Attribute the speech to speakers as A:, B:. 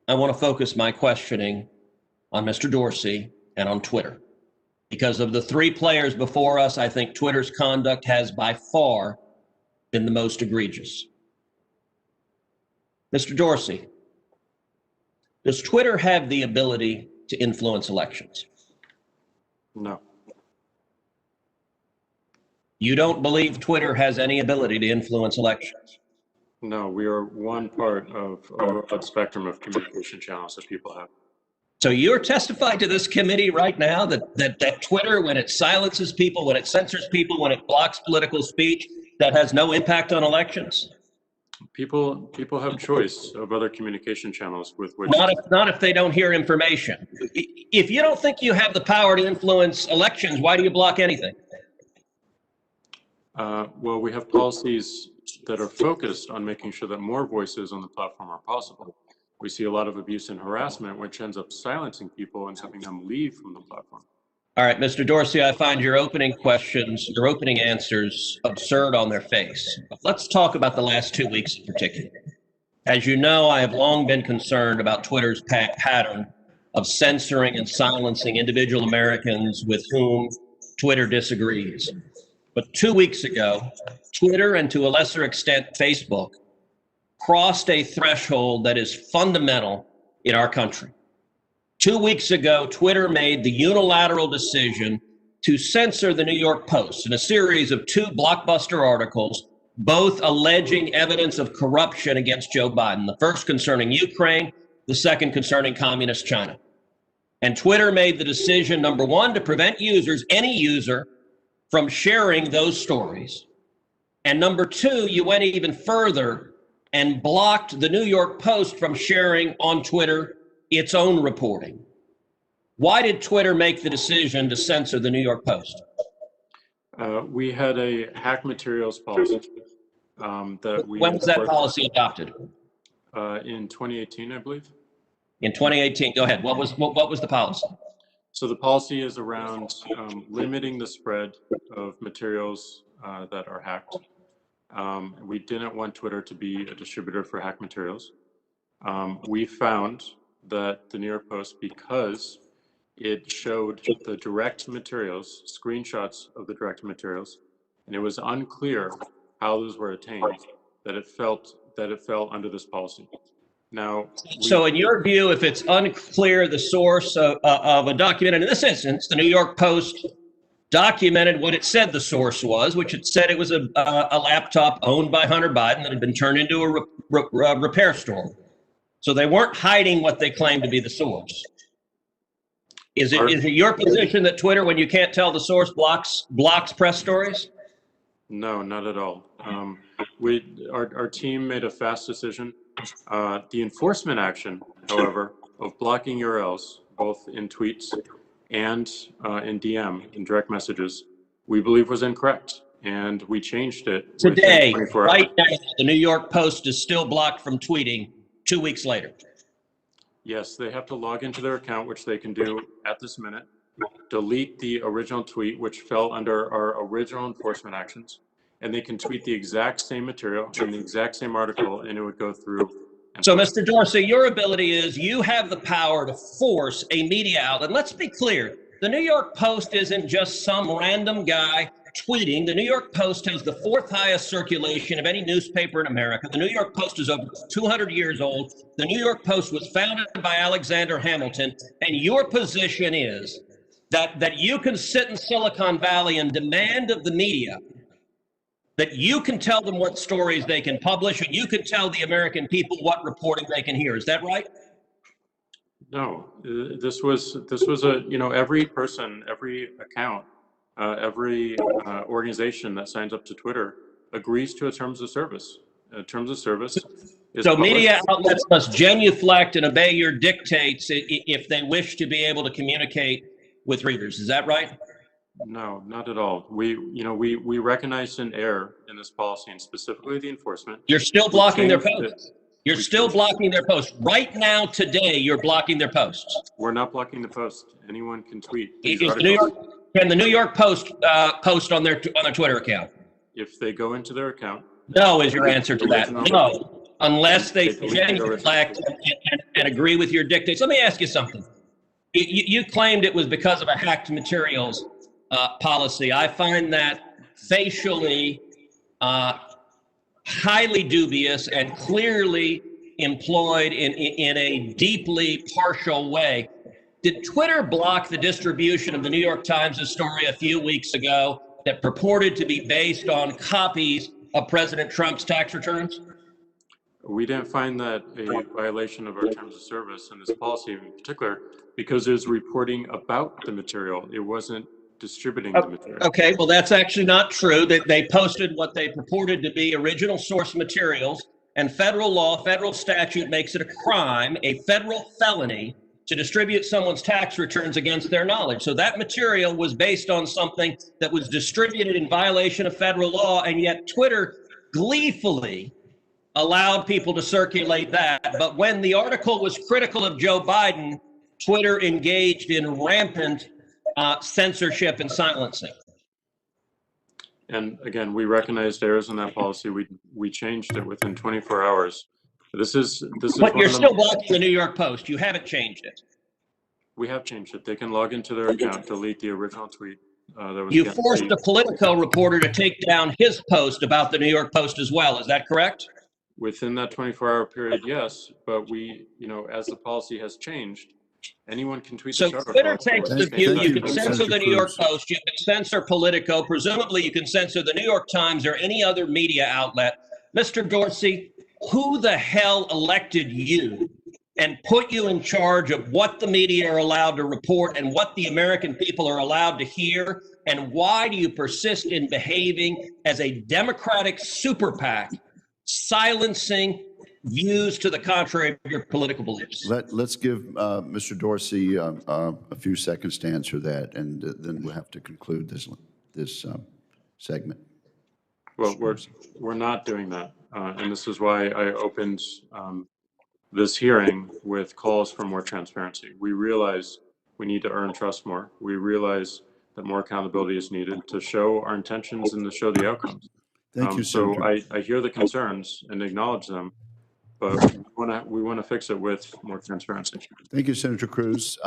A: I want to focus my questioning on Mr. Dorsey and on Twitter. Because of the three players before us, I think Twitter's conduct has by far been the most egregious. Mr. Dorsey, does Twitter have the ability to influence elections?
B: No.
A: You don't believe Twitter has any ability to influence elections?
B: No, we are one part of a broad spectrum of communication channels that people have.
A: So you're testifying to this committee right now that Twitter, when it silences people, when it censors people, when it blocks political speech, that has no impact on elections?
B: People have choice of other communication channels with which.
A: Not if they don't hear information. If you don't think you have the power to influence elections, why do you block anything?
B: Well, we have policies that are focused on making sure that more voices on the platform are possible. We see a lot of abuse and harassment, which ends up silencing people and having them leave from the platform.
A: All right, Mr. Dorsey, I find your opening questions, your opening answers absurd on their face. Let's talk about the last 2 weeks in particular. As you know, I have long been concerned about Twitter's pattern of censoring and silencing individual Americans with whom Twitter disagrees. But 2 weeks ago, Twitter, and to a lesser extent Facebook, crossed a threshold that is fundamental in our country. 2 weeks ago, Twitter made the unilateral decision to censor the New York Post in a series of 2 blockbuster articles, both alleging evidence of corruption against Joe Biden, the first concerning Ukraine, the second concerning communist China. And Twitter made the decision, number one, to prevent users, any user, from sharing those stories. And number two, you went even further and blocked the New York Post from sharing on Twitter its own reporting. Why did Twitter make the decision to censor the New York Post?
B: We had a hack materials policy that we.
A: When was that policy adopted?
B: In 2018, I believe.
A: In 2018, go ahead. What was the policy?
B: So the policy is around limiting the spread of materials that are hacked. We didn't want Twitter to be a distributor for hack materials. We found that the New York Post, because it showed the direct materials, screenshots of the direct materials, and it was unclear how those were attained, that it fell under this policy. Now,
A: so in your view, if it's unclear the source of a document, and in this instance, the New York Post documented what it said the source was, which it said it was a laptop owned by Hunter Biden that had been turned into a repair store. So they weren't hiding what they claimed to be the source. Is it your position that Twitter, when you can't tell the source, blocks press stories?
B: No, not at all. Our team made a fast decision. The enforcement action, however, of blocking URLs, both in tweets and in DM, in direct messages, we believe was incorrect. And we changed it.
A: Today, right now, the New York Post is still blocked from tweeting 2 weeks later.
B: Yes, they have to log into their account, which they can do at this minute, delete the original tweet, which fell under our original enforcement actions, and they can tweet the exact same material in the exact same article, and it would go through.
A: So, Mr. Dorsey, your ability is you have the power to force a media outlet. Let's be clear. The New York Post isn't just some random guy tweeting. The New York Post has the 4th highest circulation of any newspaper in America. The New York Post is over 200 years old. The New York Post was founded by Alexander Hamilton. And your position is that you can sit in Silicon Valley and demand of the media that you can tell them what stories they can publish, and you can tell the American people what reporting they can hear. Is that right?
B: No, this was a, every person, every account, every organization that signs up to Twitter agrees to a terms of service. Terms of service is
A: so
B: published.
A: Media outlets must genuflect and obey your dictates if they wish to be able to communicate with readers. Is that right?
B: No, not at all. We recognized an error in this policy, and specifically the enforcement.
A: You're still blocking their posts. You're still blocking their posts. Right now, today, you're blocking their posts.
B: We're not blocking the post. Anyone can tweet.
A: Can the New York Post post on their Twitter account?
B: If they go into their account.
A: No is your answer to that. No. unless they
B: They deleted the original
A: genuflect
B: tweet.
A: and agree with your dictates. Let me ask you something. You claimed it was because of a hacked materials policy. I find that facially highly dubious and clearly employed in a deeply partial way. Did Twitter block the distribution of the New York Times' story a few weeks ago that purported to be based on copies of President Trump's tax returns?
B: We didn't find that a violation of our terms of service and this policy in particular, because it was reporting about the material. It wasn't distributing the material.
A: Okay, well, that's actually not true. They posted what they purported to be original source materials, and federal law, federal statute makes it a crime, a federal felony, to distribute someone's tax returns against their knowledge. So that material was based on something that was distributed in violation of federal law, and yet Twitter gleefully allowed people to circulate that. But when the article was critical of Joe Biden, Twitter engaged in rampant censorship and silencing.
B: And again, we recognized errors in that policy. We changed it within 24 hours. This is.
A: But you're still blocking the New York Post. You haven't changed it.
B: We have changed it. They can log into their account, delete the original tweet. That was
A: You forced a Politico reporter to take down his post about the New York Post as well. Is that correct?
B: Within that 24-hour period, yes. But we, as the policy has changed, anyone can tweet.
A: So
B: the
A: Twitter takes the view you can censor
C: Senator
A: the New York
C: Cruz.
A: Post, you can censor Politico, presumably you can censor the New York Times or any other media outlet. Mr. Dorsey, who the hell elected you and put you in charge of what the media are allowed to report and what the American people are allowed to hear? And why do you persist in behaving as a Democratic super PAC, silencing views to the contrary of your political beliefs?
C: Let's give Mr. Dorsey a few seconds to answer that, and then we'll have to conclude this segment.
B: Well, we're not doing that, and this is why I opened this hearing with calls for more transparency. We realize we need to earn trust more. We realize that more accountability is needed to show our intentions and to show the outcomes.
C: Thank you, Senator.
B: So I hear the concerns and acknowledge them, but we want to fix it with more transparency.
C: Thank you, Senator Cruz.